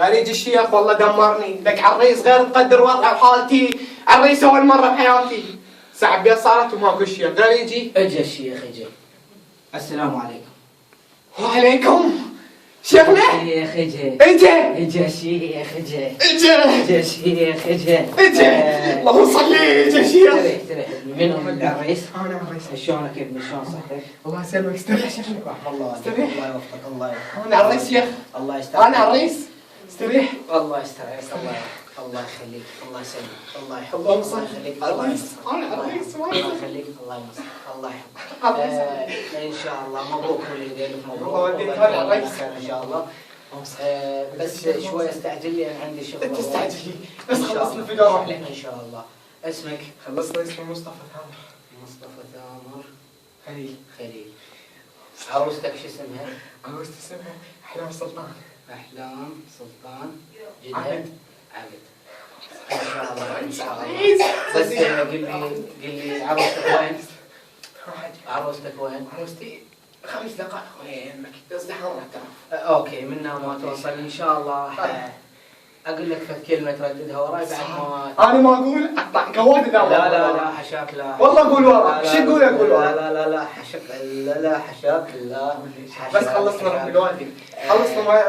اريد الشيخ والله دمرني، لك عريس غير تقدر وضعي وحالتي، عريس اول مرة بحياتي، ساعة بيت صارت وماكو شيخ، غير يجي. اجا الشيخ اجا. السلام عليكم. وعليكم. شيخنا؟ الشيخ اجا. اجا. اجا الشيخ اجا. اجا. اجا الشيخ اجا. اجا. اللهم صل اجا شيخ. استريح من العريس؟ انا عريس. شلونك يا ابني؟ شلون صحتك؟ الله يسلمك، استريح شيخنا. رحم الله والديك. استريح. الله يوفقك. الله يوفقك. انا عريس شيخ. الله يستريح. انا عريس. استريح. الله يستريح. الله يخليك. الله يسلمك. الله يحفظك. اللهم صل. يخليك. عريس. انا عريس. الله يخليك. الله ينصرك. الله يحفظك. عريس. ان شاء الله مبروك ولديك. مبروك. الله يوديك. الله أنا يجزاك عريس. خير ان شاء الله. بس شوي استعجل لي، انا عندي شغل. انت استعجلي بس إن شاء خلصنا الله. الفيديو اروح لك. ان شاء الله. اسمك؟ خلصنا اسمي مصطفى ثامر. مصطفى ثامر خليل. خليل. عروستك شو اسمها؟ عروستي اسمها احلام سلطان. احلام سلطان. جدها؟ عبد. عبد. ان شاء الله. ان شاء الله. عريس. بس قل لي عروستك وين؟ عروستك وين؟ عروستي 5 دقائق وين يمك ازدحام راح تعرف. اوكي، منها ما توصل ان شاء الله. اقول لك فد كلمه ترددها وراي بعد ما انا ما اقول اقطع قواد اذا ما لا حشاك لا. والله قول وراك. شو تقول اقول وراك؟ لا حشاك لا حشاك لا. بس خلصنا نروح للوالدين. خلصنا ما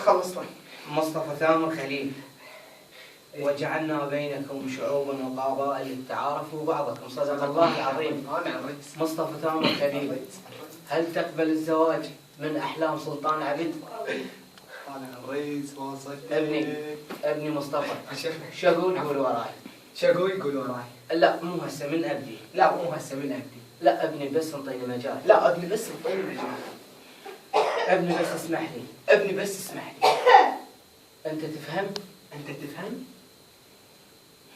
خلصنا. مصطفى ثامر خليل. وجعلنا بينكم شعوبا وقبائل لتعارفوا بعضكم. صدق الله العظيم. انا عريس. مصطفى ثامر خليل، هل تقبل الزواج من احلام سلطان عبد؟ انا عريس واصل. ابني مصطفى. شيخنا شو اقول؟ قول وراي. شو اقول؟ قول وراي. لا مو هسه من ابدي. لا مو هسه من ابدي. لا ابني بس انطيني مجال. لا ابني بس انطيني مجال. ابني بس اسمح لي. ابني بس اسمح لي. انت تفهم؟ انت تفهم؟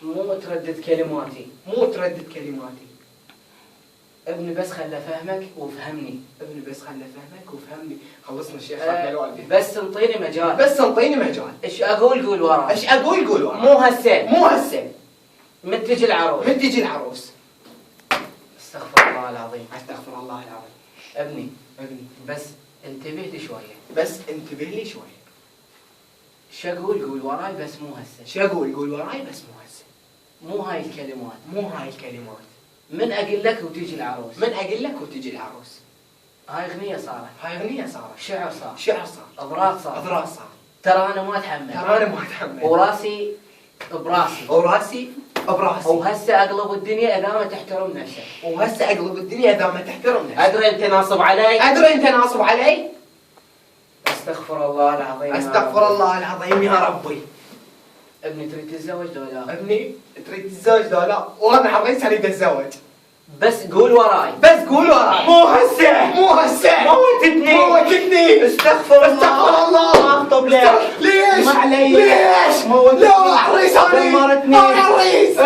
مو تردد كلماتي. مو تردد كلماتي. ابني بس خله فهمك وفهمني. ابني بس خله فهمك وفهمني. خلصنا الشيخ رحنا الوالدين. بس انطيني مجال. بس انطيني مجال. ايش اقول؟ قول وراي. ايش اقول؟ قول وراي. مو هسه. مو هسه. من تجي العروس. من تجي العروس. استغفر الله العظيم. استغفر الله العظيم. ابني ابني بس انتبه لي شويه. بس انتبه لي شوي. شو اقول؟ قول وراي بس مو هسه. شو اقول؟ قول وراي بس مو هسه. مو هاي الكلمات. مو هاي الكلمات. من اقول لك وتجي العروس. من اقول لك وتجي العروس. هاي اغنيه صارت. هاي اغنيه صارت. شعر صار. شعر صار. اضرار صار. اضرار صار. ترى انا ما اتحمل. ترى انا ما اتحمل. وراسي براسي. وراسي براسي. وهسه اقلب الدنيا اذا ما تحترم نفسك. وهسه اقلب الدنيا اذا ما تحترم نفسك. ادري انت ناصب علي. ادري انت ناصب علي. استغفر الله العظيم. استغفر الله العظيم يا ربي. ابني تريد تتزوج لو لا؟ ابني تريد تتزوج لو لا؟ وانا عريس اريد اتزوج. بس قول وراي. بس قول وراي. مو هسه. مو هسه. موتتني. موتتني. استغفر الله. استغفر الله. ما اخطب ليش؟ ليش؟ ما علي. ليش؟ موتتني. لا عريس انا. دمرتني. انا عريس.